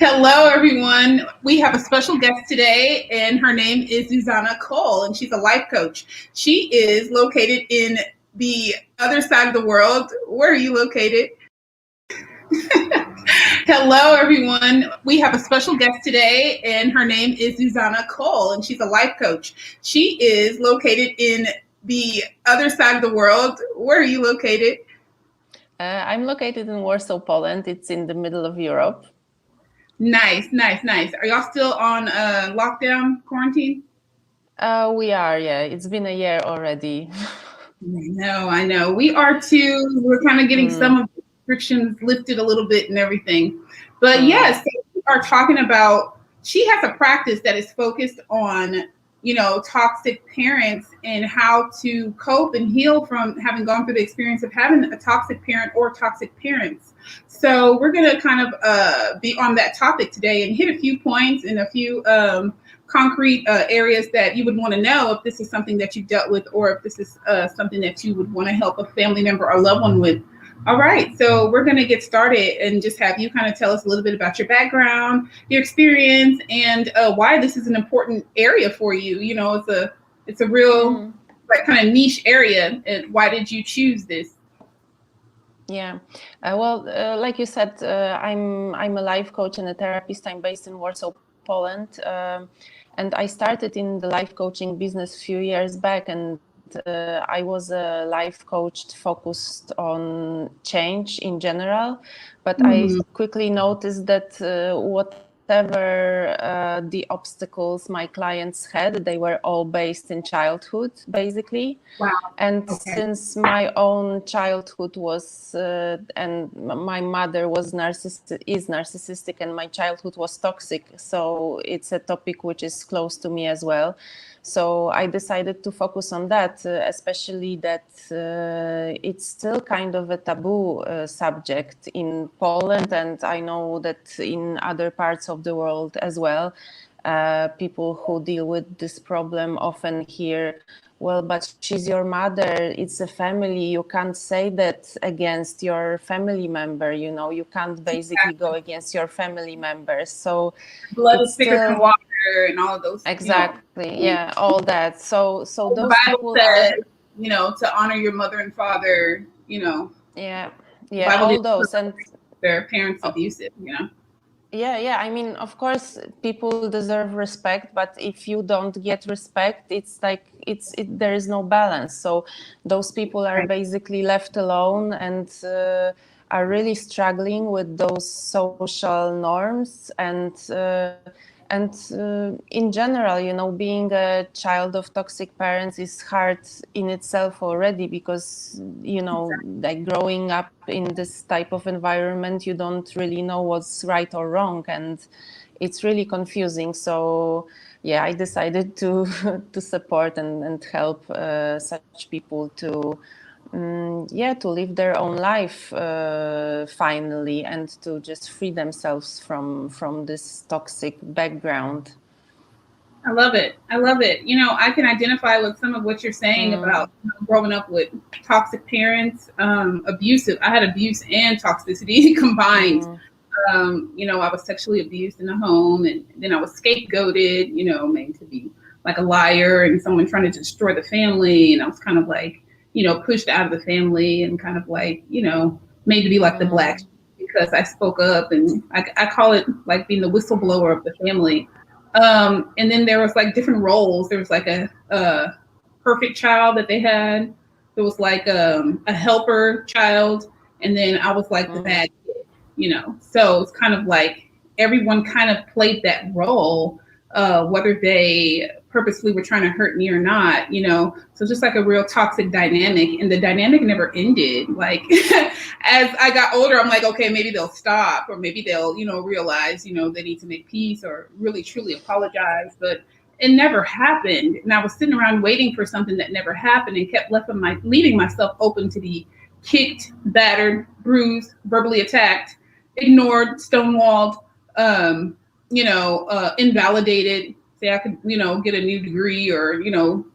Hello, everyone. We have a special guest today, and her name is Zuzanna Kuhl, and she's a life coach. She is located in the other side of the world. Where are you located? Hello, everyone. We have a special guest today, and her name is Zuzanna Kuhl, and she's a life coach. She is located in the other side of the world. Where are you located? I'm located in Warsaw, Poland. It's in the middle of Europe. Nice. Are y'all still on lockdown, quarantine? We are, yeah. It's been a year already. I know. We are too. We're kind of getting some of the restrictions lifted a little bit and everything. But yes, we are talking about, she has a practice that is focused on, toxic parents and how to cope and heal from having gone through the experience of having a toxic parent or toxic parents. So we're going to kind of be on that topic today and hit a few points and a few concrete areas that you would want to know if this is something that you've dealt with, or if this is something that you would want to help a family member or loved one with. All right, so we're going to get started and just have you kind of tell us a little bit about your background, your experience, and why this is an important area for you. It's a real kind of niche area. And why did you choose this? Yeah, like you said, I'm a life coach and a therapist. I'm based in Warsaw, Poland, and I started in the life coaching business a few years back, and I was a life coach focused on change in general, but I quickly noticed that whatever the obstacles my clients had, they were all based in childhood, basically. Wow. And since my own childhood was, and my mother is narcissistic, and my childhood was toxic, so it's a topic which is close to me as well. So I decided to focus on that, especially that it's still kind of a taboo subject in Poland, and I know that in other parts of the world as well. People who deal with this problem often hear, well, but she's your mother, it's a family, you can't say that against your family member, you can't basically go against your family members. So blood is thicker than water and all of those. Exactly, yeah, all that. So those the Bible says, to honor your mother and father, Yeah, all those, and their parents abusive, Yeah. I mean, of course, people deserve respect, but if you don't get respect, it's like there is no balance. So those people are basically left alone and are really struggling with those social norms. And in general, being a child of toxic parents is hard in itself already, because, like growing up in this type of environment, you don't really know what's right or wrong, and it's really confusing. So, yeah, I decided to support and help such people to live their own life finally, and to just free themselves from this toxic background. I love it. I can identify with some of what you're saying about growing up with toxic parents, abusive. I had abuse and toxicity combined. I was sexually abused in the home, and then I was scapegoated, made to be like a liar and someone trying to destroy the family. And I was kind of like, pushed out of the family and kind of like, made to be like the black sheep because I spoke up, and I call it like being the whistleblower of the family. And then there was like different roles. There was like a perfect child that they had. There was like a helper child. And then I was like the bad kid, So it's kind of like everyone kind of played that role, whether they purposely were trying to hurt me or not, So just like a real toxic dynamic, and the dynamic never ended. Like as I got older, I'm like, okay, maybe they'll stop, or maybe they'll, realize, they need to make peace or really truly apologize. But it never happened. And I was sitting around waiting for something that never happened, and kept leaving myself open to be kicked, battered, bruised, verbally attacked, ignored, stonewalled, invalidated. Say I could, get a new degree or,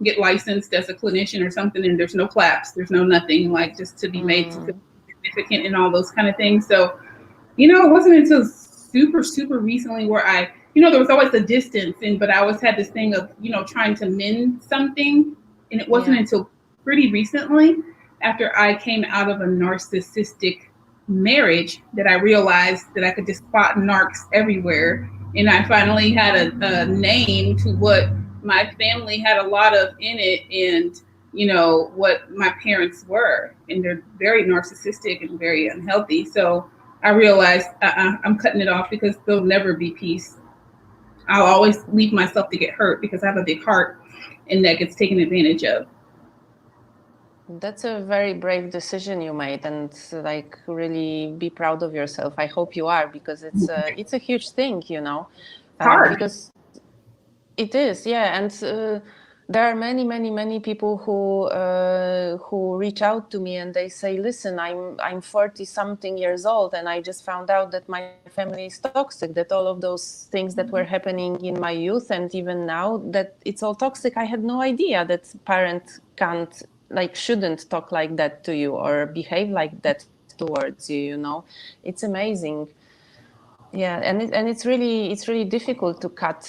get licensed as a clinician or something, and there's no claps, there's no nothing, like just to be made to feel significant and all those kind of things. So, it wasn't until super, super recently where there was always a distance, but I always had this thing of, trying to mend something. And it wasn't Yeah. until pretty recently, after I came out of a narcissistic marriage, that I realized that I could just spot narcs everywhere. And I finally had a name to what my family had a lot of in it, and what my parents were, and they're very narcissistic and very unhealthy. So I realized I'm cutting it off, because there'll never be peace. I'll always leave myself to get hurt because I have a big heart, and that gets taken advantage of. That's a very brave decision you made, and like really be proud of yourself. I hope you are, because it's a huge thing, Hard. because it is, yeah. And there are many, many, many people who reach out to me and they say, "Listen, I'm 40 something years old, and I just found out that my family is toxic. That all of those things that were happening in my youth and even now, that it's all toxic. I had no idea that parent shouldn't talk like that to you or behave like that towards you. It's amazing." Yeah, and it's really difficult to cut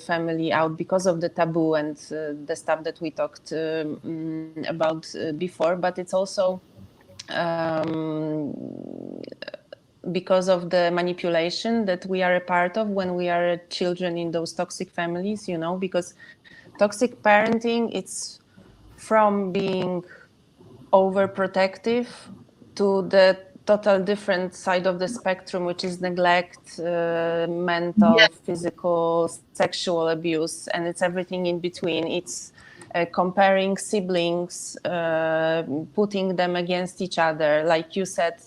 family out because of the taboo and the stuff that we talked about before. But it's also because of the manipulation that we are a part of when we are children in those toxic families. Because toxic parenting, it's from being overprotective to the total different side of the spectrum, which is neglect, mental, physical, sexual abuse, and it's everything in between. It's comparing siblings, putting them against each other, like you said,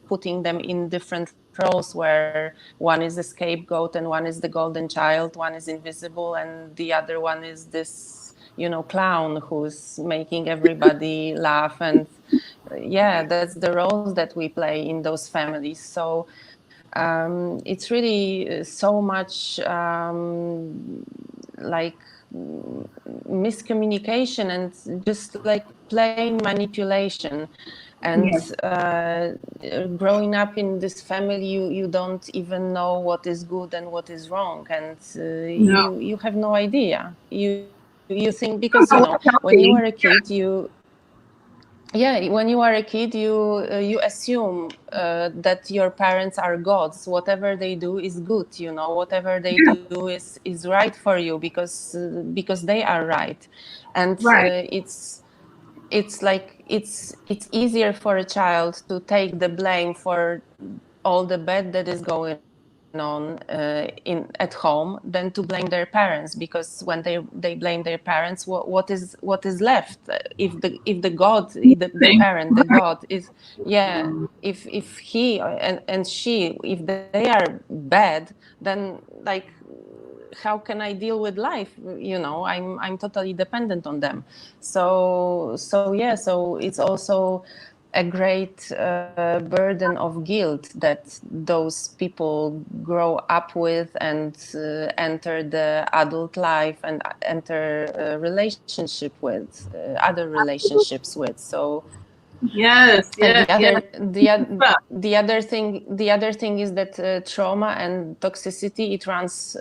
putting them in different roles where one is the scapegoat and one is the golden child, one is invisible and the other one is this clown who's making everybody laugh. And yeah, that's the roles that we play in those families. So it's really so much like miscommunication and just like plain manipulation. And growing up in this family, you don't even know what is good and what is wrong, and you have no idea. You think, because when you are a kid, you assume that your parents are gods. Whatever they do is good, whatever they do is right for you, because they are right. And it's like it's easier for a child to take the blame for all the bad that is going on at home than to blame their parents, because when they blame their parents, what is left? If the god, the parent, the god is, if he and she, if they are bad, then like how can I deal with life? I'm totally dependent on them. So it's also a great burden of guilt that those people grow up with and enter the adult life and enter a relationship with, other relationships with. So the other thing is that trauma and toxicity, it runs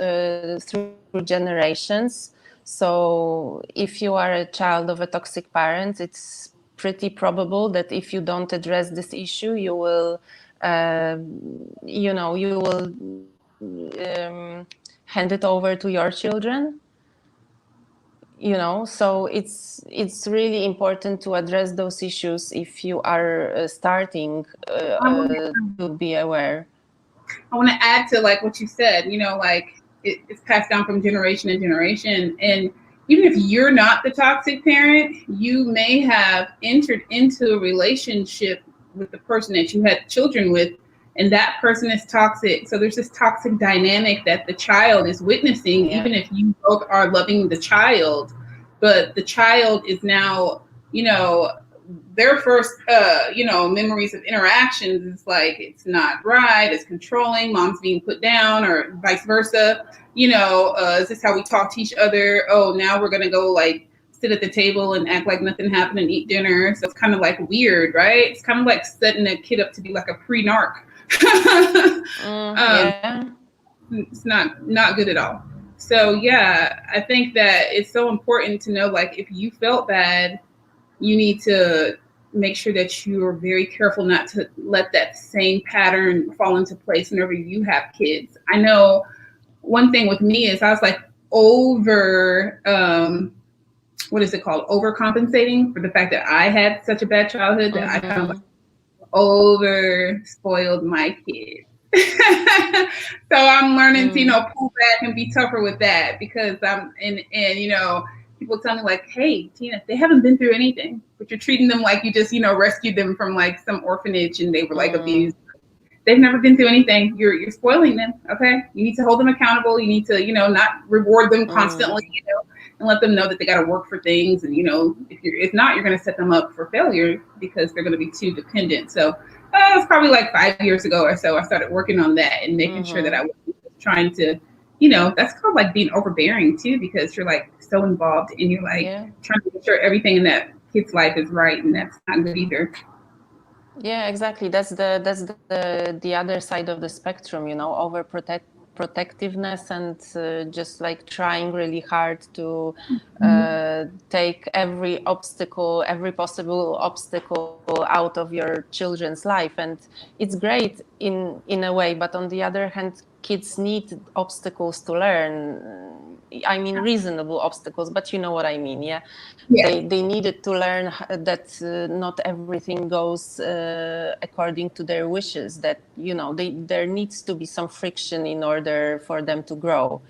through generations. So if you are a child of a toxic parent, it's pretty probable that if you don't address this issue, you will hand it over to your children. So it's really important to address those issues if you are starting to be aware. I want to add to like what you said, it's passed down from generation to generation. And even if you're not the toxic parent, you may have entered into a relationship with the person that you had children with, and that person is toxic. So there's this toxic dynamic that the child is witnessing, even if you both are loving the child. But the child is now, their first, memories of interactions is like, it's not right, it's controlling, mom's being put down, or vice versa. Is this how we talk to each other? Oh, now we're going to go like sit at the table and act like nothing happened and eat dinner. So it's kind of like weird, right? It's kind of like setting a kid up to be like a pre-narc. Yeah. It's not good at all. So yeah, I think that it's so important to know, like, if you felt bad, you need to make sure that you're very careful not to let that same pattern fall into place whenever you have kids. I know one thing with me is I was like over what is it called, overcompensating for the fact that I had such a bad childhood, that I kind of like over spoiled my kids. So I'm learning to, pull back and be tougher with that, because people tell me like, hey, Tina, they haven't been through anything, but you're treating them like you just, rescued them from like some orphanage and they were like abused. They've never been through anything. You're spoiling them. Okay. You need to hold them accountable. You need to, not reward them constantly, and let them know that they got to work for things. And, if not, you're going to set them up for failure because they're going to be too dependent. So it's probably like 5 years ago or so, I started working on that and making sure that I was trying to, that's called like being overbearing too, because you're like so involved and you're like trying to make sure everything in that kid's life is right. And that's not good either. Yeah, exactly. That's the other side of the spectrum, overprotectiveness and just like trying really hard to take every possible obstacle out of your children's life. And it's great in a way, but on the other hand, kids need obstacles to learn. I mean, reasonable obstacles, but you know what I mean, yeah? They needed to learn that not everything goes according to their wishes, that, there needs to be some friction in order for them to grow.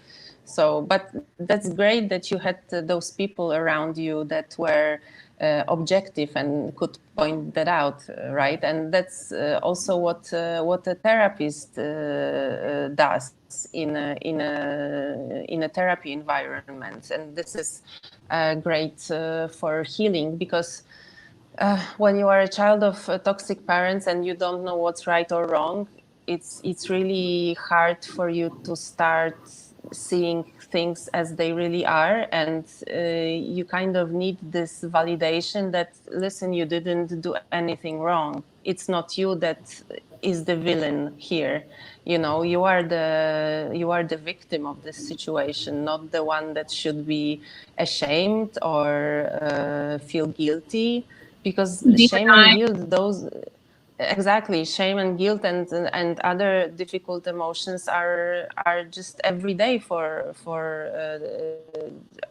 So, but that's great that you had those people around you that were objective and could point that out, right? And that's also what a therapist does in a therapy environment. And this is great for healing, because when you are a child of toxic parents and you don't know what's right or wrong, it's really hard for you to start seeing things as they really are, and you kind of need this validation that, listen, you didn't do anything wrong. It's not you that is the villain here. You are the victim of this situation, not the one that should be ashamed or feel guilty, because shame and guilt, exactly, shame and guilt and other difficult emotions are just every day for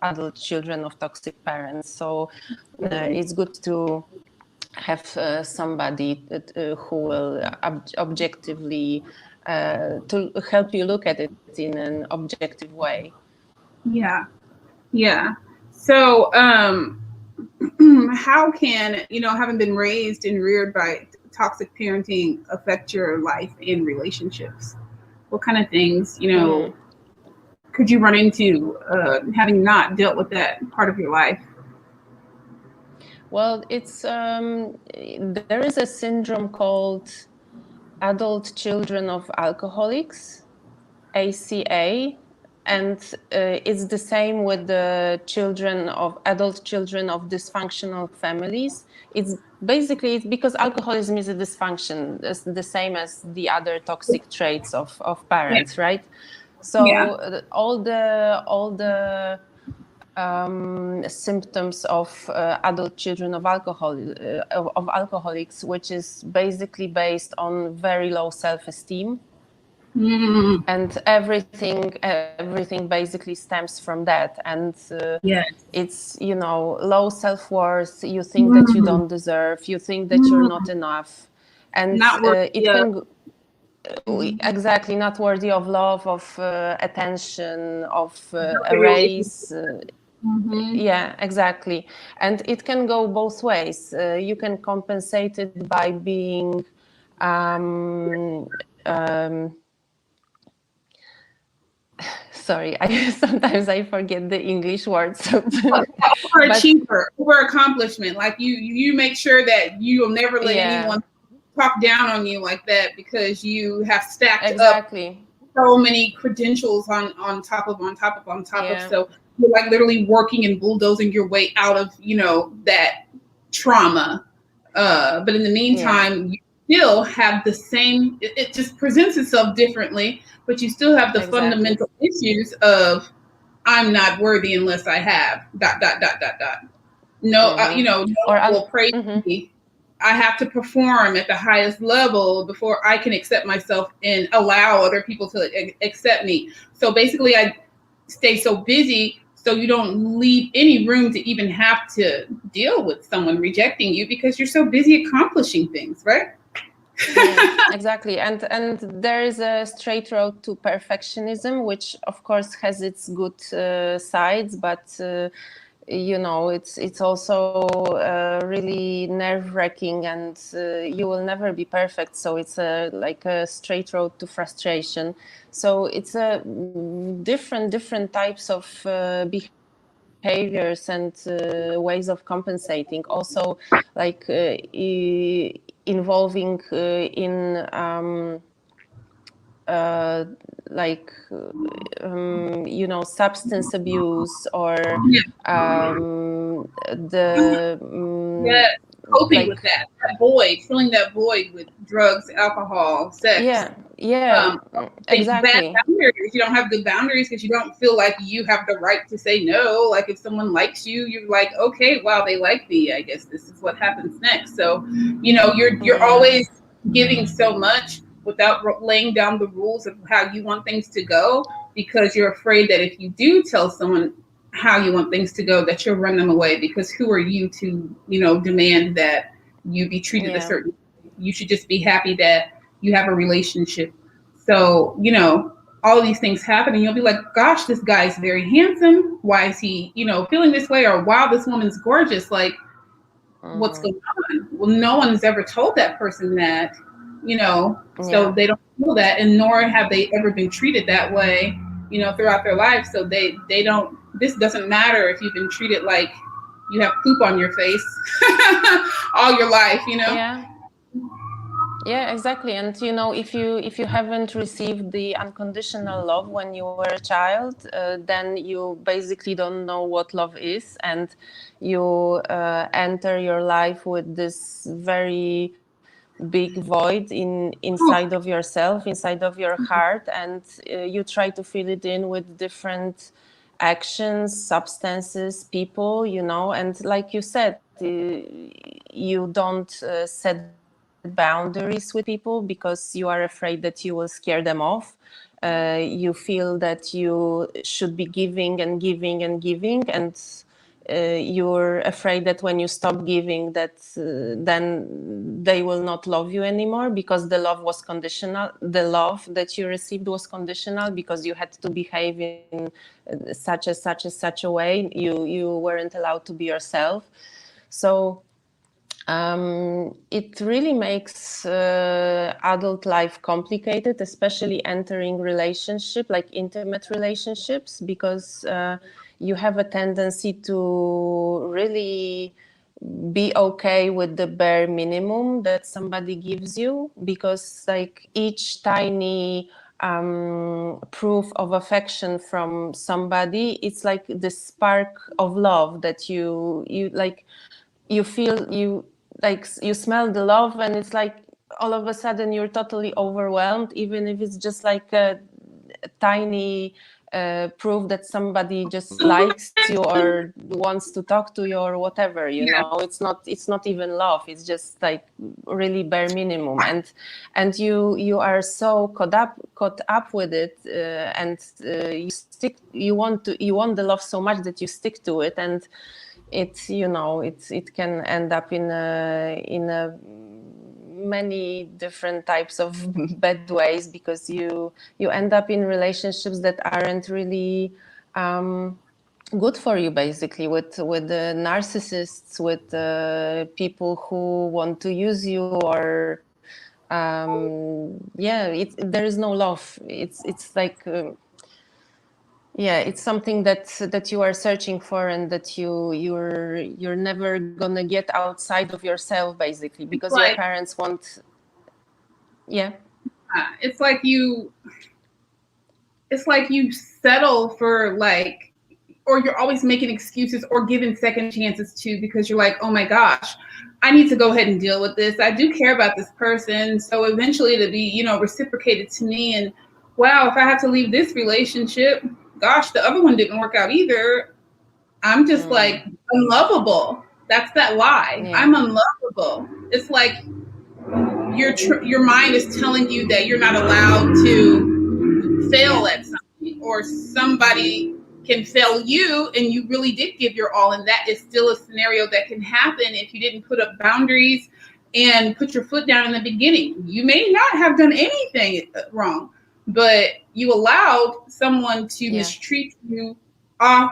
adult children of toxic parents. So it's good to have somebody who will objectively to help you look at it in an objective way. Yeah. So how can, having been raised and reared by toxic parenting, affect your life and relationships? What kind of things, could you run into having not dealt with that part of your life? Well, it's there is a syndrome called adult children of alcoholics, ACA, and it's the same with the adult children of dysfunctional families. It's because alcoholism is a dysfunction. It's the same as the other toxic traits of parents, right? So all the symptoms of adult children of alcoholics, which is basically based on very low self-esteem. And everything basically stems from that. And it's, low self-worth. You think that you don't deserve, you think that you're not enough, and it can exactly, not worthy of love, of attention, of a raise. Yeah, exactly. And it can go both ways. You can compensate it by being sorry, sometimes I forget the English words. Overachiever, over accomplishment. Like you make sure that you'll never let anyone talk down on you like that, because you have stacked up so many credentials on top of. So you're like literally working and bulldozing your way out of, that trauma. But in the meantime, you still have the same, it just presents itself differently, but you still have the Exactly. fundamental issues of I'm not worthy unless I have dot dot dot dot dot. No, Mm-hmm. no Or one will praise mm-hmm. me. I have to perform at the highest level before I can accept myself and allow other people to accept me. So basically, I stay so busy so you don't leave any room to even have to deal with someone rejecting you because you're so busy accomplishing things, right? Yeah, exactly. And there is a straight road to perfectionism, which of course has its good sides, but it's also really nerve-wracking, and you will never be perfect. So it's like a straight road to frustration. So it's a different types of behaviors and ways of compensating. Also, like involving in uh, like substance abuse, or Yeah. the Yeah, coping like with that void, filling that void with drugs, alcohol, sex. yeah, Bad exactly. boundaries. You don't have good boundaries because you don't feel like you have the right to say no. Like if someone likes you, you're like, okay, wow, they like me. I guess this is what happens next. So, you're Yeah, always giving so much without laying down the rules of how you want things to go because you're afraid that if you do tell someone how you want things to go, that you'll run them away because who are you to, demand that you be treated a yeah, certain way? You should just be happy that you have a relationship. So, all of these things happen and you'll be like, gosh, this guy's very handsome. Why is he, feeling this way? Or wow, this woman's gorgeous. Like, what's mm-hmm. going on? Well, no one's ever told that person that, so Yeah, they don't feel that, and nor have they ever been treated that way, throughout their life. So they don't, this doesn't matter if you've been treated like you have poop on your face all your life. yeah. Yeah, exactly. And if you haven't received the unconditional love when you were a child, then you basically don't know what love is, and you enter your life with this very big void inside of yourself, inside of your heart, and you try to fill it in with different actions, substances, people, and like you said, you don't set boundaries with people because you are afraid that you will scare them off. You feel that you should be giving and giving and giving, and you're afraid that when you stop giving, that then they will not love you anymore because the love was conditional. The love that you received was conditional because you had to behave in such a way. You weren't allowed to be yourself. So it really makes adult life complicated, especially entering relationship, like intimate relationships, because you have a tendency to really be okay with the bare minimum that somebody gives you, because like each tiny proof of affection from somebody, it's like the spark of love that you like, you feel, you like, you smell the love, and it's like all of a sudden you're totally overwhelmed, even if it's just like a tiny proof that somebody just likes you or wants to talk to you or whatever. It's not even love, it's just like really bare minimum, and you are so caught up with it, and you want the love so much that you stick to it, and it can end up in a many different types of bad ways, because you end up in relationships that aren't really good for you, basically, with the narcissists, with people who want to use you, or there is no love. It's like it's something that you are searching for, and that you're never gonna get outside of yourself, basically, It's because your like parents want. Yeah. it's like you settle for like, or you're always making excuses or giving second chances to, because you're like, oh my gosh, I need to go ahead and deal with this. I do care about this person. So eventually it'll be, you know, reciprocated to me. And wow, if I have to leave this relationship, gosh, the other one didn't work out either. I'm just like unlovable. That's that lie. Yeah. I'm unlovable. It's like your mind is telling you that you're not allowed to fail at something, or somebody can fail you and you really did give your all, and that is still a scenario that can happen if you didn't put up boundaries and put your foot down in the beginning. You may not have done anything wrong, but you allowed someone to mistreat you off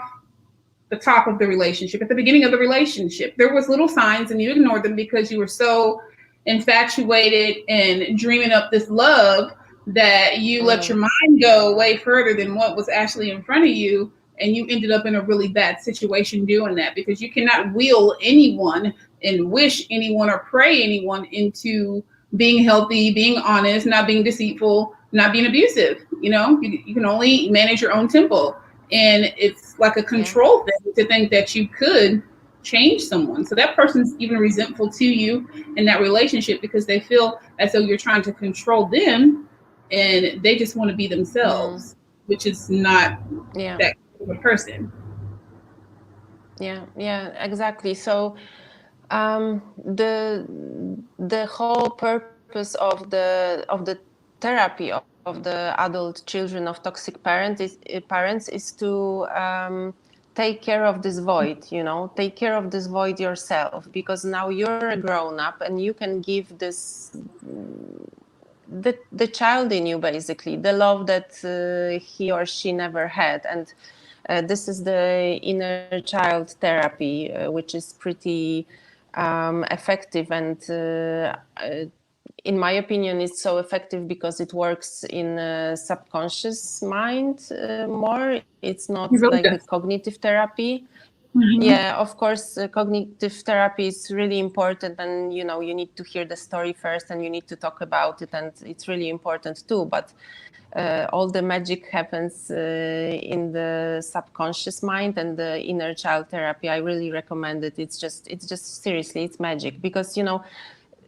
the top of the relationship, at the beginning of the relationship. There was little signs and you ignored them because you were so infatuated and dreaming up this love that you let your mind go way further than what was actually in front of you. And you ended up in a really bad situation doing that, because you cannot will anyone and wish anyone or pray anyone into being healthy, being honest, not being deceitful, not being abusive. You know, you can only manage your own tempo. And it's like a control thing to think that you could change someone. So that person's even resentful to you in that relationship because they feel as though you're trying to control them, and they just want to be themselves, which is not that kind of a person. Yeah, exactly. So the whole purpose of the therapy of the adult children of toxic parents is to take care of this void, you know, take care of this void yourself, because now you're a grown up and you can give this the child in you, basically the love that he or she never had. And this is the inner child therapy, which is pretty effective, and in my opinion it's so effective because it works in subconscious mind more. It's not like the cognitive therapy. Yeah, of course, cognitive therapy is really important, and you know, you need to hear the story first and you need to talk about it, and it's really important too. But all the magic happens in the subconscious mind, and the inner child therapy, I really recommend it. It's just seriously, it's magic, because you know,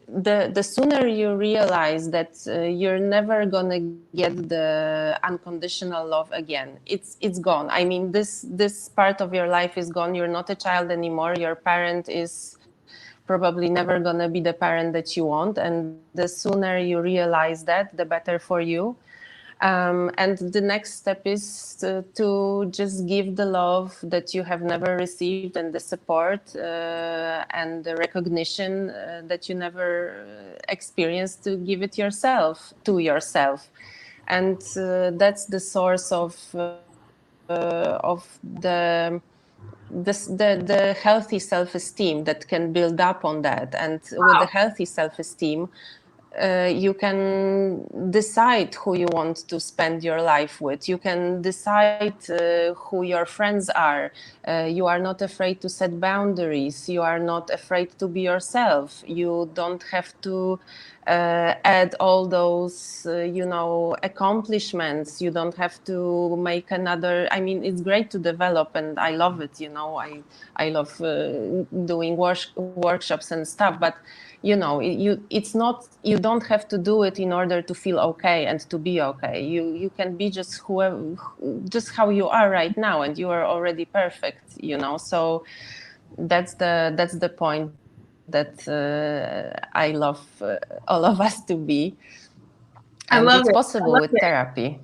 the sooner you realize that you're never gonna get the unconditional love again, it's gone. I mean, this part of your life is gone. You're not a child anymore. Your parent is probably never gonna be the parent that you want, and the sooner you realize that, the better for you. And the next step is to just give the love that you have never received, and the support and the recognition that you never experienced, to give it yourself, to yourself. And that's the source of the healthy self-esteem that can build up on that. And with the healthy self-esteem, you can decide who you want to spend your life with. You can decide who your friends are. You are not afraid to set boundaries. You are not afraid to be yourself. You don't have to add all those, accomplishments. You don't have to make another. I mean, it's great to develop, and I love it. I love doing workshops and stuff, but it's not, you don't have to do it in order to feel okay and to be okay. You can be just just how you are right now, and you are already perfect, so that's the point that I love all of us to be, and it's possible with therapy.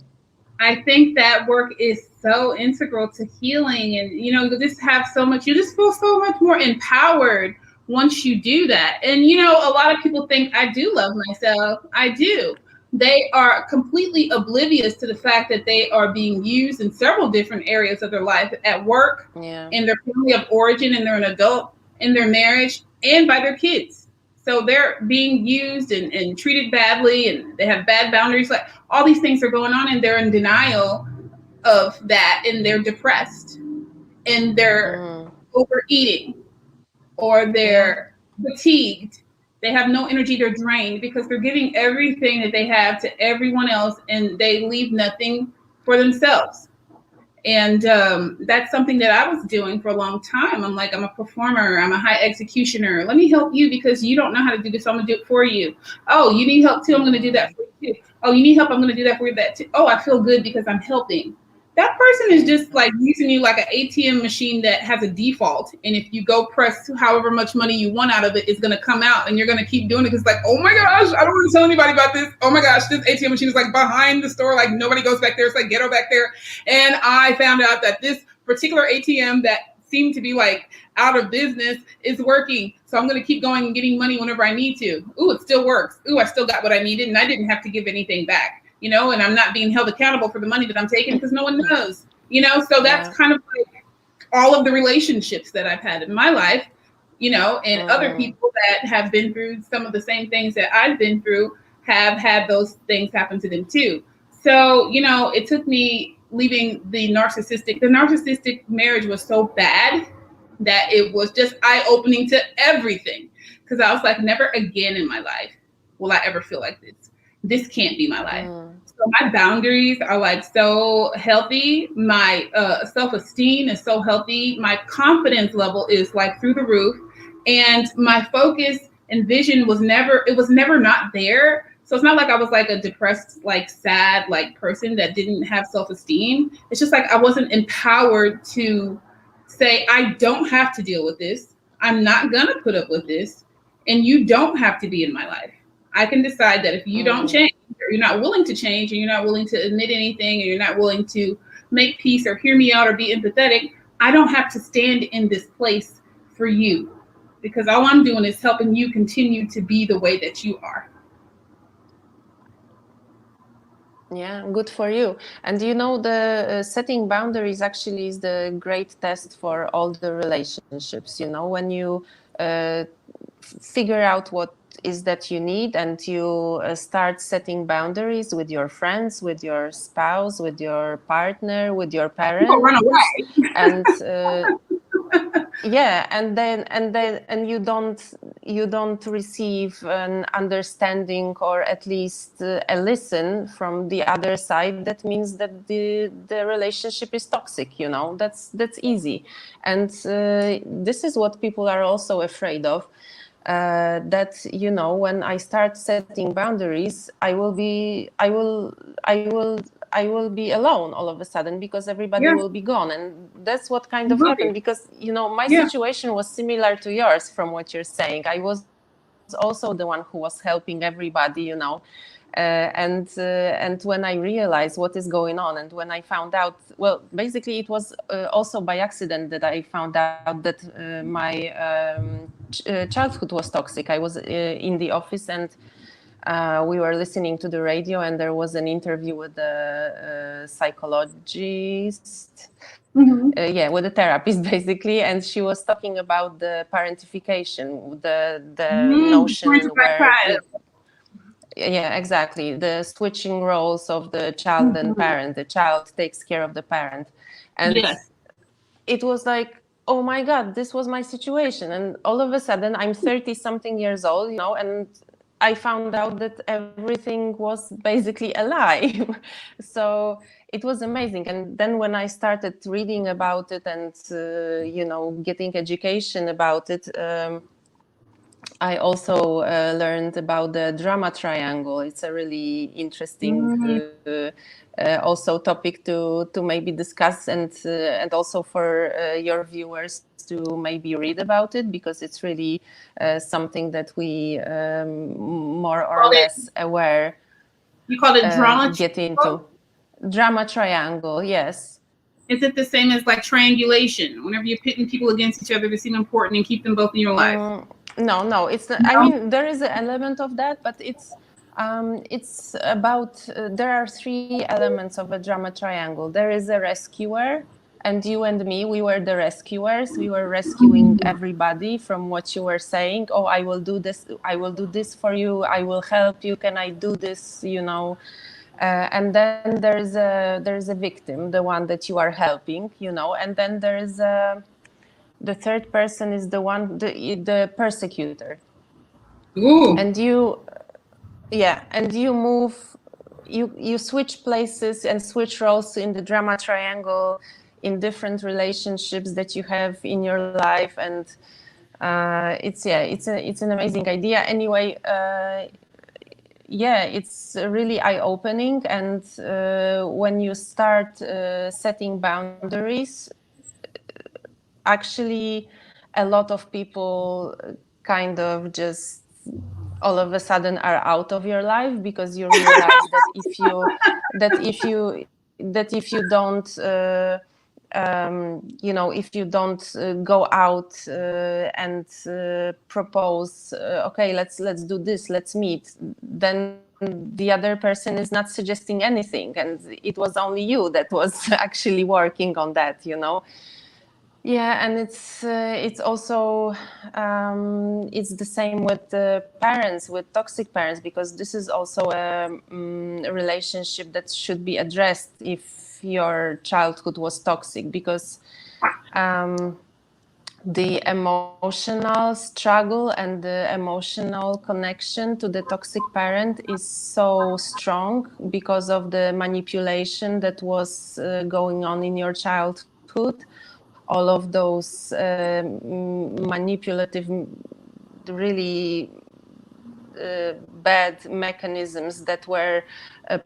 I think that work is so integral to healing, and you just have so much, you just feel so much more empowered once you do that. And a lot of people think, I do love myself. I do. They are completely oblivious to the fact that they are being used in several different areas of their life, at work, in their family of origin, and they're an adult, in their marriage, and by their kids. So they're being used and treated badly, and they have bad boundaries. Like, all these things are going on, and they're in denial of that, and they're depressed, and they're overeating, or they're fatigued. They have no energy. They're drained because they're giving everything that they have to everyone else, and they leave nothing for themselves. And that's something that I was doing for a long time. I'm like, I'm a performer. I'm a high executioner. Let me help you because you don't know how to do this. So I'm going to do it for you. Oh, you need help too. I'm going to do that for you too. Oh, you need help. I'm going to do that for you that too. Oh, I feel good because I'm helping. That person is just like using you like an ATM machine that has a default. And if you go press however much money you want out of it, it's going to come out and you're going to keep doing it. Because like, oh my gosh, I don't want to tell anybody about this. Oh my gosh, this ATM machine is like behind the store. Like nobody goes back there. It's like ghetto back there. And I found out that this particular ATM that seemed to be like out of business is working. So I'm going to keep going and getting money whenever I need to. Ooh, it still works. Ooh, I still got what I needed and I didn't have to give anything back. You know, and I'm not being held accountable for the money that I'm taking because no one knows, you know, so that's kind of like all of the relationships that I've had in my life, you know, and other people that have been through some of the same things that I've been through have had those things happen to them too. So, you know, it took me leaving the narcissistic marriage was so bad that it was just eye-opening to everything because I was like, never again in my life will I ever feel like this. This can't be my life. So my boundaries are like so healthy. My self-esteem is so healthy. My confidence level is like through the roof. And my focus and vision was never not there. So it's not like I was like a depressed, like sad, like person that didn't have self-esteem. It's just like I wasn't empowered to say, I don't have to deal with this. I'm not gonna put up with this. And you don't have to be in my life. I can decide that if you don't change, or you're not willing to change, and you're not willing to admit anything, and you're not willing to make peace or hear me out or be empathetic, I don't have to stand in this place for you because all I'm doing is helping you continue to be the way that you are. Yeah, good for you. And you know, the setting boundaries actually is the great test for all the relationships. You know, when you figure out what is that you need and you start setting boundaries with your friends, with your spouse, with your partner, with your parents, run away. and yeah, and you don't receive an understanding or at least a listen from the other side, that means that the relationship is toxic. You know, that's easy. And this is what people are also afraid of. That, you know, when I start setting boundaries, I will be alone all of a sudden because everybody will be gone. And that's what kind of happened because, you know, my situation was similar to yours from what you're saying. I was also the one who was helping everybody, you know. And when I realized what is going on, and when I found out, well, basically it was also by accident that I found out that my childhood was toxic. I was in the office and we were listening to the radio, and there was an interview with the psychologist. With a therapist basically, and she was talking about the parentification, the notion where exactly, the switching roles of the child and parent. The child takes care of the parent, and it was like, oh my God, this was my situation. And all of a sudden I'm 30 something years old, you know, and I found out that everything was basically a lie. So it was amazing. And then when I started reading about it and, you know, getting education about it, I also learned about the drama triangle. It's a really interesting also topic to maybe discuss, and also for your viewers to maybe read about it, because it's really something that we more or less aware. You call it drama? Get into drama triangle, yes. Is it the same as like triangulation? Whenever you're pitting people against each other to seem important and keep them both in your life? No, it's not. No? I mean, there is an element of that, but it's about, there are three elements of a drama triangle. There is a rescuer, and you and me, we were the rescuers. We were rescuing everybody from what you were saying. Oh, I will do this for you. I will help you. Can I do this? You know. And then there's a victim, the one that you are helping, you know, and then there's the third person is the one, the persecutor. Ooh. And you move you switch places and switch roles in the drama triangle in different relationships that you have in your life, and it's an amazing idea. Anyway, it's really eye-opening, and when you start setting boundaries, actually a lot of people kind of just all of a sudden are out of your life, because you realize that if you don't if you don't go out and propose, okay, let's do this, let's meet, then the other person is not suggesting anything, and it was only you that was actually working on that, Yeah, and it's also it's the same with parents, with toxic parents, because this is also a relationship that should be addressed if your childhood was toxic, because the emotional struggle and the emotional connection to the toxic parent is so strong because of the manipulation that was going on in your childhood. All of those manipulative, really bad mechanisms that were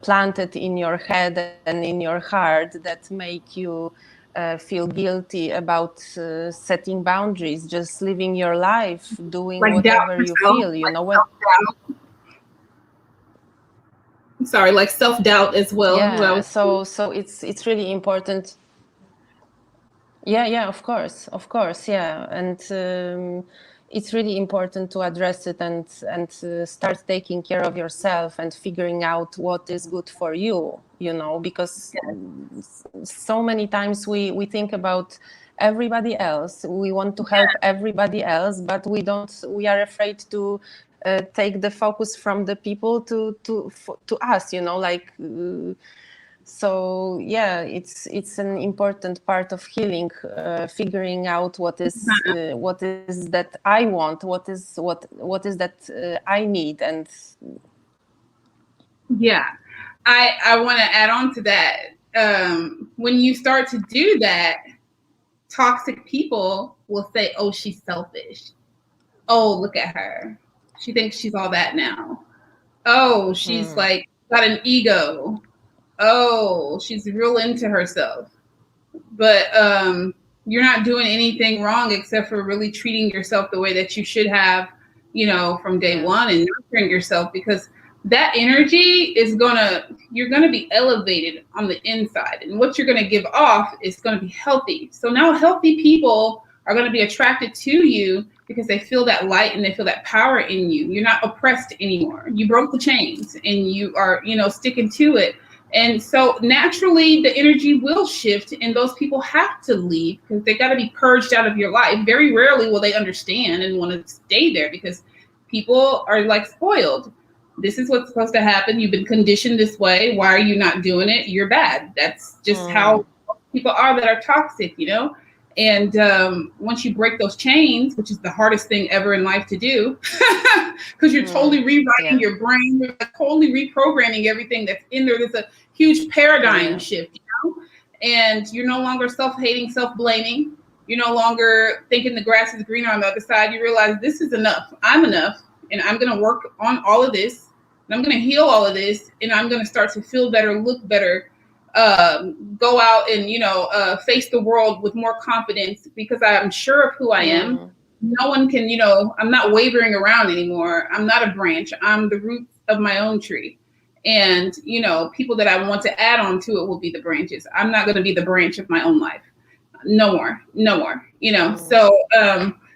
planted in your head and in your heart that make you feel guilty about setting boundaries, just living your life, doing like whatever you feel, what? Sorry, like self-doubt as well. Yeah, so it's really important. Yeah, of course, yeah, and it's really important to address it and start taking care of yourself and figuring out what is good for you, because so many times we think about everybody else, we want to help everybody else, but we are afraid to take the focus from the people to us, like. So yeah, it's an important part of healing, figuring out what is that I want, what is that I need, and yeah, I want to add on to that. When you start to do that, toxic people will say, "Oh, she's selfish. Oh, look at her. She thinks she's all that now. Oh, she's like got an ego. Oh, she's real into herself." But you're not doing anything wrong except for really treating yourself the way that you should have, from day one, and nurturing yourself, because that energy is you're gonna be elevated on the inside, and what you're gonna give off is gonna be healthy. So now healthy people are gonna be attracted to you because they feel that light and they feel that power in you. You're not oppressed anymore. You broke the chains and you are, sticking to it. And so naturally the energy will shift, and those people have to leave because they got to be purged out of your life. Very rarely will they understand and want to stay there, because people are like spoiled. This is what's supposed to happen. You've been conditioned this way. Why are you not doing it? You're bad. That's just how people are that are toxic, And once you break those chains, which is the hardest thing ever in life to do, because you're totally rewriting your brain, you're totally reprogramming everything that's in there. There's a huge paradigm shift, and you're no longer self-hating, self-blaming. You're no longer thinking the grass is greener on the other side. You realize this is enough. I'm enough, and I'm going to work on all of this, and I'm going to heal all of this, and I'm going to start to feel better, look better, go out and face the world with more confidence, because I'm sure of who I am. No one can, I'm not wavering around anymore. I'm not a branch. I'm the roots of my own tree. And people that I want to add on to it will be the branches. I'm not going to be the branch of my own life. No more. So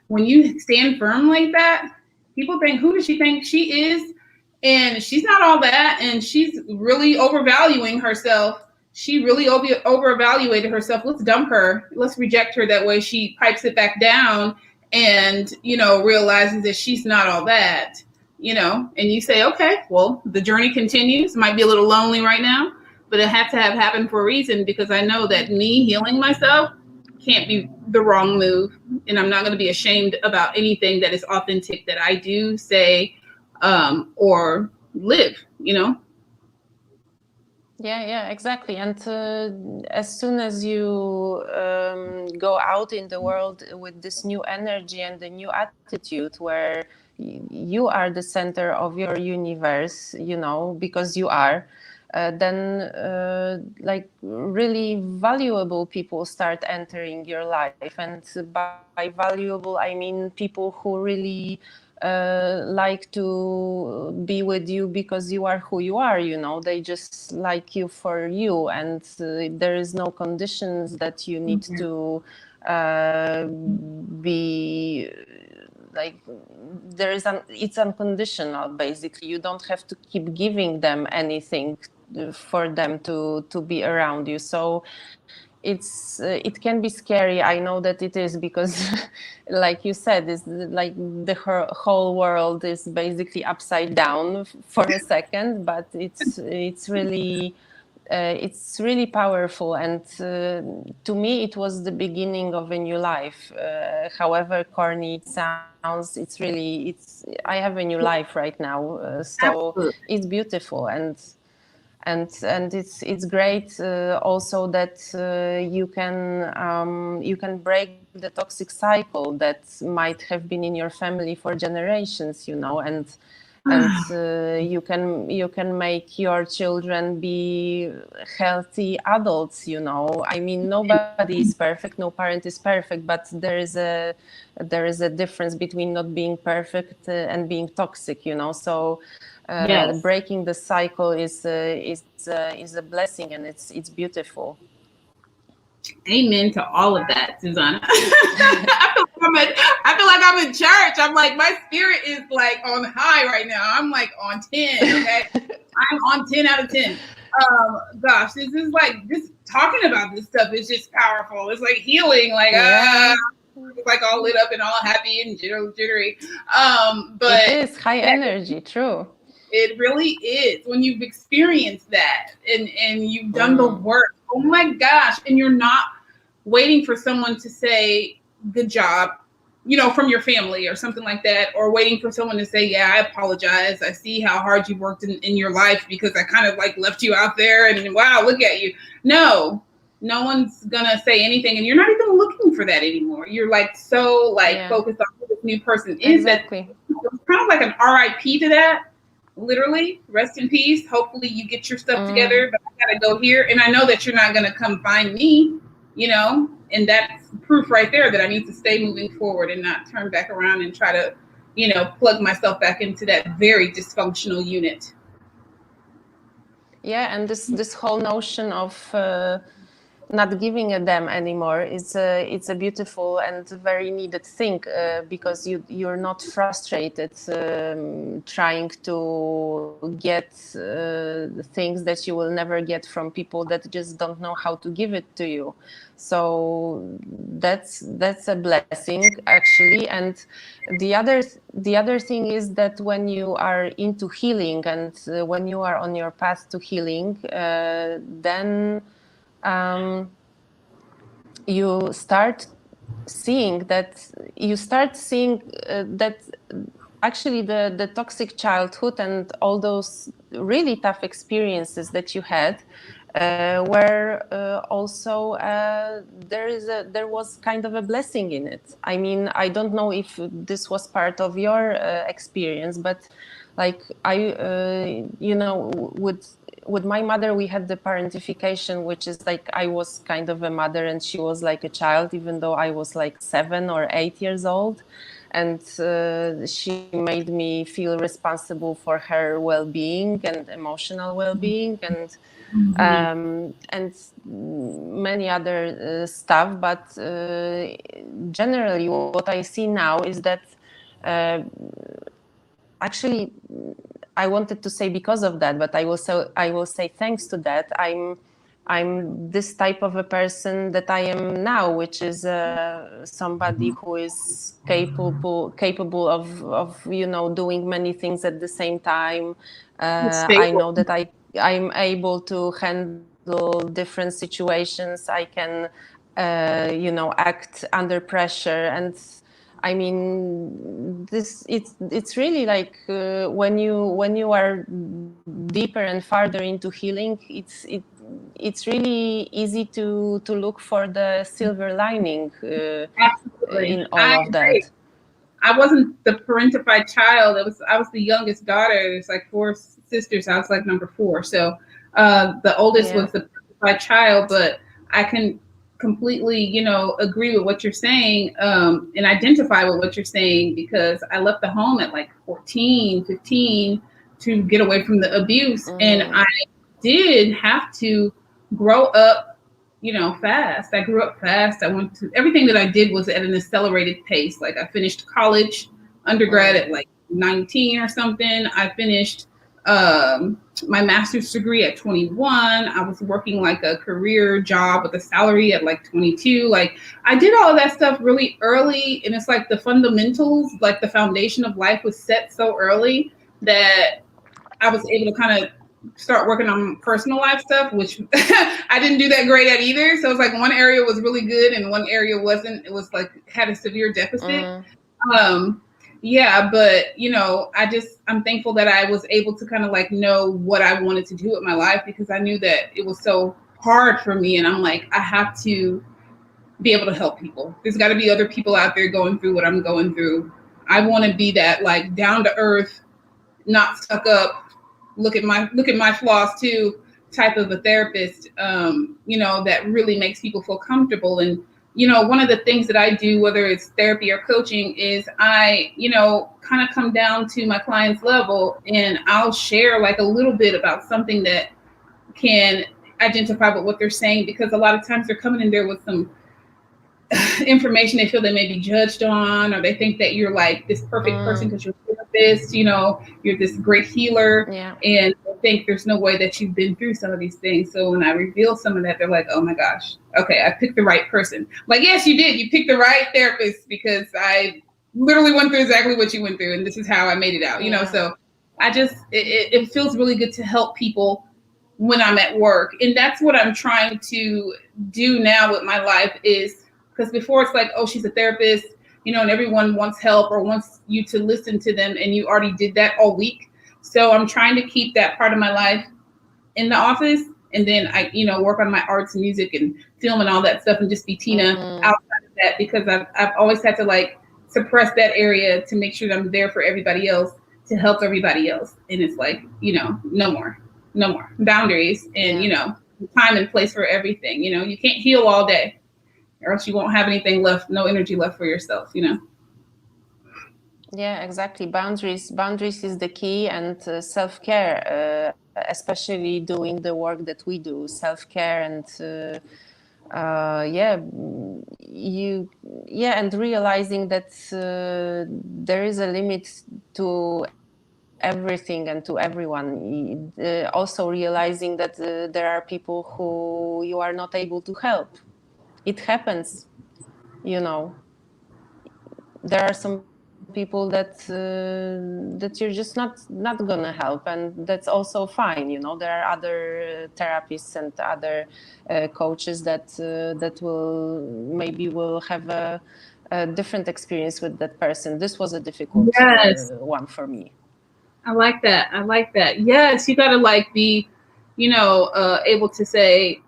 when you stand firm like that, people think, who does she think she is? And she's not all that, and she's really overvaluing herself. She really over-evaluated herself. Let's dump her. Let's reject her. That way she pipes it back down and, realizes that she's not all that, and you say, okay, well, the journey continues. Might be a little lonely right now, but it had to have happened for a reason, because I know that me healing myself can't be the wrong move. And I'm not going to be ashamed about anything that is authentic that I do, say, or live, Yeah, exactly. And as soon as you go out in the world with this new energy and the new attitude where you are the center of your universe, because you are, then like really valuable people start entering your life. And by valuable, I mean people who really like to be with you because you are who you are. They just like you for you, and there is no conditions that you need to be like. It's unconditional. Basically, you don't have to keep giving them anything for them to be around you. So it can be scary. I know that it is, because like you said, it's like the whole world is basically upside down for a second, but it's really powerful. And to me it was the beginning of a new life, however corny it sounds. I have a new life right now, so Absolutely. it's beautiful. And it's great also that you can break the toxic cycle that might have been in your family for generations, and you can make your children be healthy adults. I mean, nobody is perfect, no parent is perfect, but there is a difference between not being perfect and being toxic. So Yes. breaking the cycle is a blessing, and it's beautiful. Amen to all of that, Zuzanna. I feel like I'm in church. I'm like, my spirit is like on high right now. I'm like on 10. Okay. I'm on 10 out of 10. Gosh, this is like, just talking about this stuff is just powerful. It's like healing, like, Yeah, it's like all lit up and all happy and jittery. it But is high yeah, energy, true. it really is when you've experienced that and you've done the Mm. work. Oh my gosh. And you're not waiting for someone to say, good job, from your family or something like that, or waiting for someone to say, yeah, I apologize. I see how hard you worked in your life because I kind of like left you out there and wow, look at you. No one's gonna say anything, and you're not even looking for that anymore. You're like so like Yeah, focused on who this new person is that exactly. it's kind of like an RIP to that. Literally, rest in peace. Hopefully, you get your stuff Mm. together. But I gotta go here, and I know that you're not gonna come find me. And that's proof right there that I need to stay moving forward and not turn back around and try to, plug myself back into that very dysfunctional unit. Yeah, and this whole notion of not giving a damn anymore, it's a beautiful and very needed thing, because you're not frustrated trying to get things that you will never get from people that just don't know how to give it to you. So that's a blessing, actually. And the other thing is that when you are into healing, and when you are on your path to healing, then um, you start seeing that actually the toxic childhood and all those really tough experiences that you had were also there was kind of a blessing in it. I mean, I don't know if this was part of your experience, but like with my mother, we had the parentification, which is like I was kind of a mother and she was like a child, even though I was like 7 or 8 years old. And she made me feel responsible for her well-being and emotional well-being, and many other stuff. But generally, what I see now is that uh, actually, I wanted to say because of that, but I will say thanks to that, I'm this type of a person that I am now, which is somebody who is capable of doing many things at the same time. It's I stable. know that I'm able to handle different situations. I can act under pressure, and I mean, it's really like when you are deeper and farther into healing, it's really easy to look for the silver lining in all I of agree. that. I wasn't the parentified child. I was the youngest daughter. There's like four sisters. I was like number four. So the oldest Yeah. was the parentified child, but I can completely, agree with what you're saying, and identify with what you're saying, because I left the home at like 14, 15 to get away from the abuse. And I did have to grow up, fast. I grew up fast. I went to everything that I did was at an accelerated pace. Like I finished college, undergrad at like 19 or something. I finished my master's degree at 21. I was working like a career job with a salary at like 22. Like I did all of that stuff really early. And it's like the fundamentals, like the foundation of life was set so early that I was able to kind of start working on personal life stuff, which I didn't do that great at either. So it's like one area was really good and one area wasn't. It was like had a severe deficit. Yeah, but I'm thankful that I was able to kind of like know what I wanted to do with my life, because I knew that it was so hard for me. And I'm like, I have to be able to help people. There's got to be other people out there going through what I'm going through. I want to be that like down to earth, not stuck up, look at my flaws too type of a therapist, that really makes people feel comfortable. And one of the things that I do, whether it's therapy or coaching, is I kind of come down to my client's level, and I'll share like a little bit about something that can identify with what they're saying, because a lot of times they're coming in there with some information they feel they may be judged on, or they think that you're like this perfect person because you're a therapist, you're this great healer, and they think there's no way that you've been through some of these things. So when I reveal some of that, they're like, oh my gosh, okay, I picked the right person. Like, yes, you did. You picked the right therapist, because I literally went through exactly what you went through, and this is how I made it out, so I just, it feels really good to help people when I'm at work. And that's what I'm trying to do now with my life, is because before it's like, oh, she's a therapist, and everyone wants help or wants you to listen to them, and you already did that all week. So I'm trying to keep that part of my life in the office, and then I, work on my arts and music and film and all that stuff, and just be Tina outside of that, because I've always had to like suppress that area to make sure that I'm there for everybody else, to help everybody else. And it's like, no more boundaries, and time and place for everything. You can't heal all day, or else you won't have anything left, no energy left for yourself, Yeah, exactly. Boundaries is the key, and self-care, especially doing the work that we do, self-care, and and realizing that there is a limit to everything and to everyone. Also realizing that there are people who you are not able to help. It happens, there are some people that you're just not gonna help, and that's also fine. There are other therapists and other coaches that will have a different experience with that person. This was a difficult one for me. I like that. Yes, you gotta like be able to say,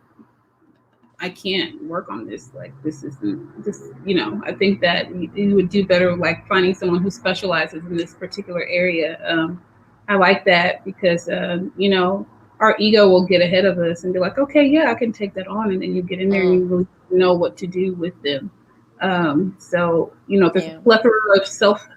I can't work on this. Like, this isn't this, I think that you would do better like finding someone who specializes in this particular area. I like that, because, our ego will get ahead of us and be like, okay, yeah, I can take that on. And then you get in there and you really know what to do with them. So, there's a plethora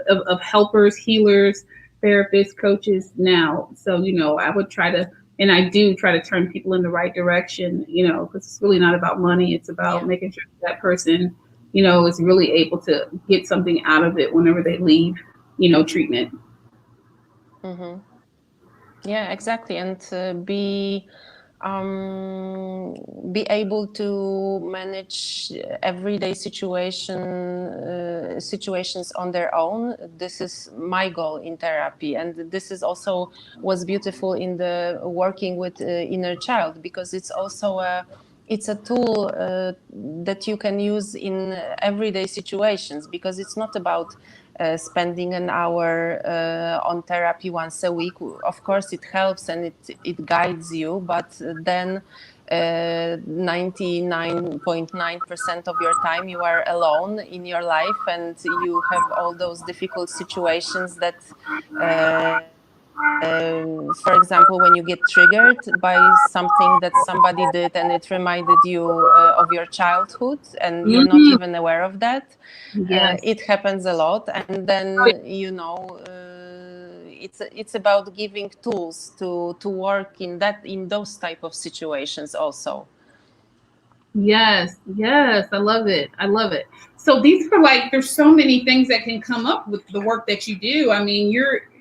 of helpers, healers, therapists, coaches now. So, I would try to, and I do try to turn people in the right direction, because it's really not about money. It's about making sure that person, is really able to get something out of it whenever they leave, treatment. Mm-hmm. Yeah, exactly. And be able to manage everyday situations on their own. This is my goal in therapy, and this is also what's beautiful in the working with inner child, because it's also it's a tool that you can use in everyday situations, because it's not about spending an hour on therapy once a week. Of course, it helps and it guides you, but then 99.9% of your time you are alone in your life, and you have all those difficult situations that for example, when you get triggered by something that somebody did and it reminded you of your childhood and you're not Mm-hmm. even aware of that, Yes. it happens a lot. And then, you know, it's about giving tools to work in those type of situations also. Yes, yes, I love it. I love it. So these are like, there's so many things that can come up with the work that you do. I mean,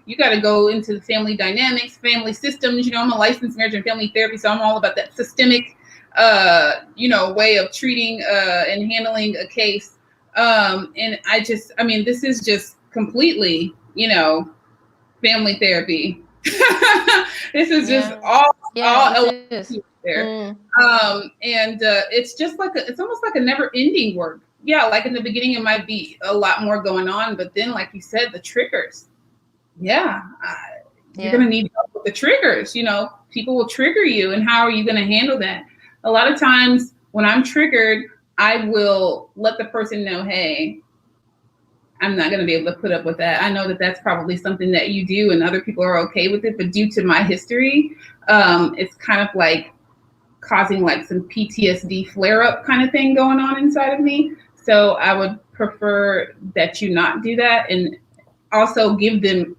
you got to go into the family dynamics, family systems. You know, I'm a licensed marriage and family therapy, so I'm all about that systemic, you know, way of treating and handling a case. And I mean, this is just completely, you know, family therapy. This is just all it is. there. And it's just like it's almost like a never-ending work. Yeah, like in the beginning, it might be a lot more going on, but then, like you said, the triggers. Yeah, you're gonna need help with the triggers. You know, people will trigger you, and how are you gonna handle that? A lot of times, when I'm triggered, I will let the person know, hey, I'm not going to be able to put up with that. I know that that's probably something that you do and other people are okay with it, but due to my history, it's kind of like causing like some PTSD flare up kind of thing going on inside of me. So I would prefer that you not do that, and also give them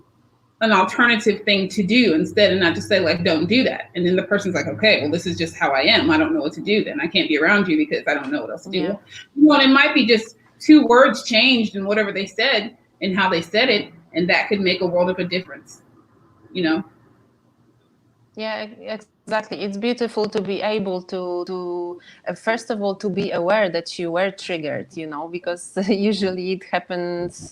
an alternative thing to do instead, and not just say like, don't do that. And then the person's like, okay, well, this is just how I am. I don't know what to do. Then I can't be around you because I don't know what else to do. You know, and it might be just 2 words changed in whatever they said and how they said it, and that could make a world of a difference, you know? Yeah, exactly. It's beautiful to be able to first of all, to be aware that you were triggered, you know, because usually it happens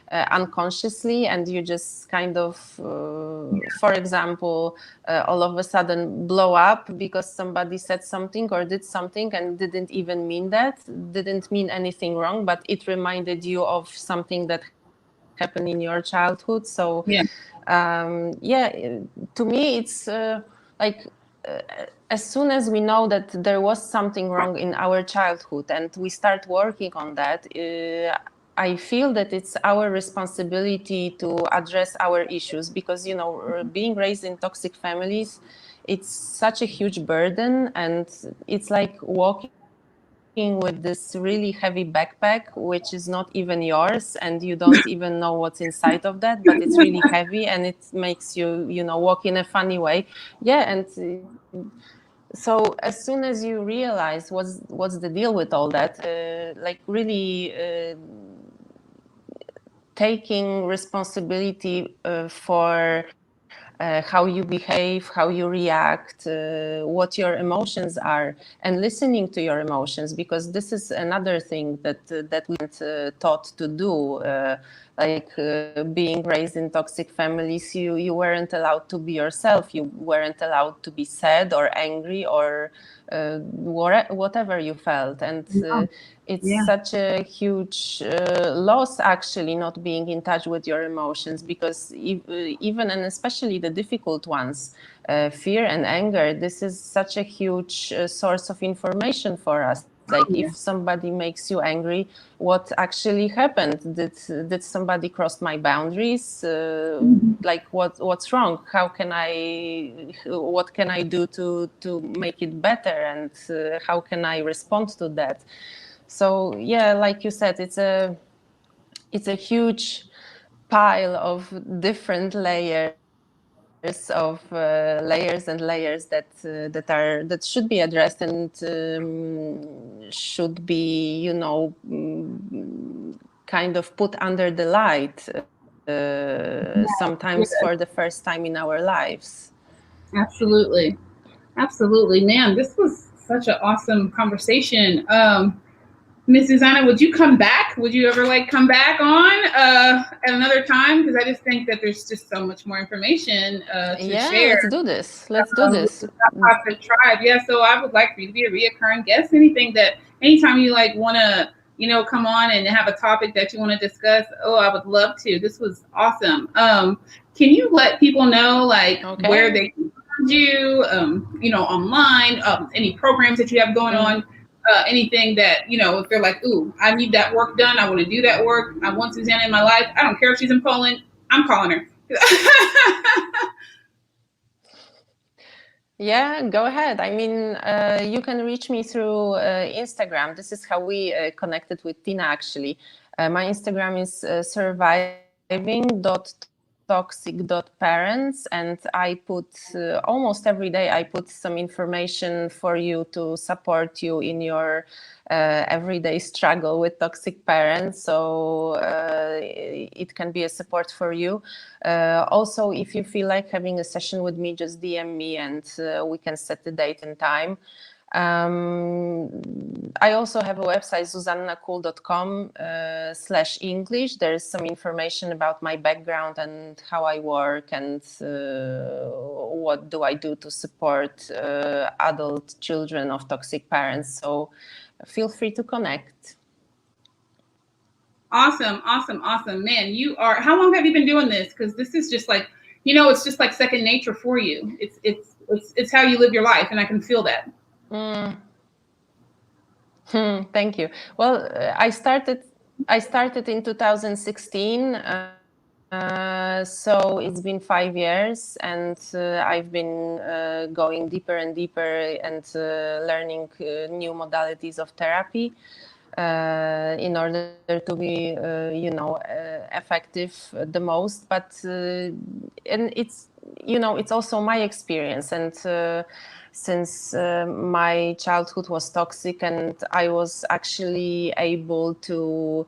unconsciously, and you just kind of, for example, all of a sudden blow up because somebody said something or did something and didn't even mean that, didn't mean anything wrong, but it reminded you of something that happened in your childhood. So to me it's like as soon as we know that there was something wrong in our childhood and we start working on that, I feel that it's our responsibility to address our issues, because, you know, being raised in toxic families, it's such a huge burden, and it's like walking with this really heavy backpack, which is not even yours, and you don't even know what's inside of that, but it's really heavy and it makes you, you know, walk in a funny way. And so as soon as you realize what's the deal with all that, like really taking responsibility for how you behave, how you react, what your emotions are, and listening to your emotions, because this is another thing that we weren't taught to do. Being raised in toxic families, you weren't allowed to be yourself. You weren't allowed to be sad or angry or whatever you felt, and it's such a huge loss, actually, not being in touch with your emotions, because even and especially the difficult ones, fear and anger, this is such a huge source of information for us. Like, if somebody makes you angry, what actually happened? Did somebody cross my boundaries? Like, what's wrong? What can I do to make it better? And how can I respond to that? So yeah, like you said, it's a huge pile of different layers of layers and layers that should be addressed, and should be, you know, kind of put under the light sometimes for the first time in our lives. Absolutely, man, this was such an awesome conversation. Miss Zuzanna, would you come back? Would you ever like come back on at another time? Because I just think that there's just so much more information to share. Let's do this. Let's do this. With the tribe. Yeah, so I would like for you to be a reoccurring guest. Anytime you like want to, come on and have a topic that you want to discuss. Oh, I would love to. This was awesome. Can you let people know where they can find you? Online. Any programs that you have going on? Anything that, if they're like, ooh, I need that work done. I want to do that work. I want Zuzanna in my life. I don't care if she's in Poland. I'm calling her. Yeah, go ahead. I mean, you can reach me through Instagram. This is how we connected with Tina, actually. My Instagram is surviving.toxic.parents, and I put almost every day, I put some information for you to support you in your everyday struggle with toxic parents. So it can be a support for you. Also, if you feel like having a session with me, just DM me and we can set the date and time. I also have a website, zuzannakuhl.com/English. There is some information about my background and how I work and what do I do to support adult children of toxic parents. So feel free to connect. Awesome. Man, how long have you been doing this? Because this is just like, it's just like second nature for you. It's how you live your life, and I can feel that. Thank you. Well, I started in 2016. So it's been 5 years, and I've been going deeper and deeper and learning new modalities of therapy in order to be, effective the most. But and it's also my experience, and since my childhood was toxic, and I was actually able to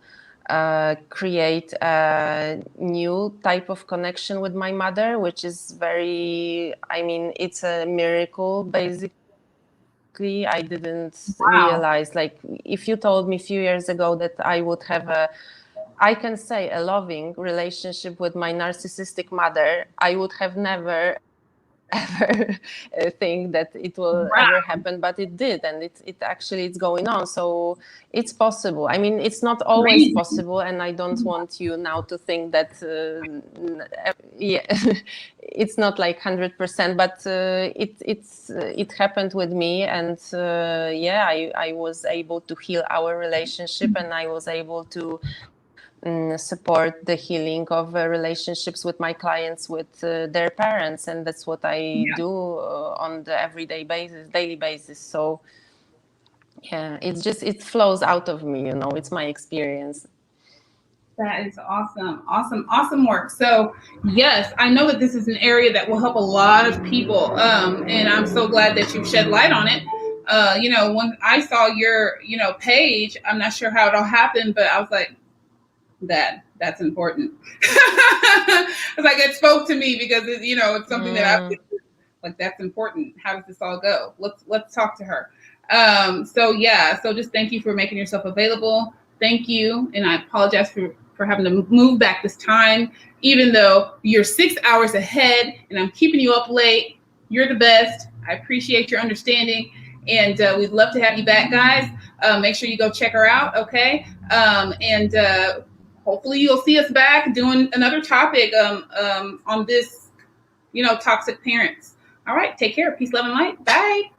create a new type of connection with my mother, which is it's a miracle, basically. I didn't realize, if you told me a few years ago that I would have a loving relationship with my narcissistic mother, I would have never ever think that it will ever happen, but it did, and it's going on. So it's possible. I mean, it's not always possible, and I don't want you now to think that it's not like 100%, but it happened with me, and I was able to heal our relationship, and I was able to support the healing of relationships with my clients with their parents, and that's what I do on the everyday basis, daily basis. So it flows out of me, it's my experience. That is awesome work. So yes, I know that this is an area that will help a lot of people, and I'm so glad that you've shed light on it. When I saw your page, I'm not sure how it all happened, but I was like, that's important. It's like it spoke to me because it's something that I like. That's important. How does this all go? Let's talk to her. So just thank you for making yourself available. Thank you, and I apologize for having to move back this time, even though you're 6 hours ahead, and I'm keeping you up late. You're the best. I appreciate your understanding, and we'd love to have you back, guys. Make sure you go check her out, okay? And hopefully you'll see us back doing another topic on this, toxic parents. All right, take care. Peace, love, and light. Bye.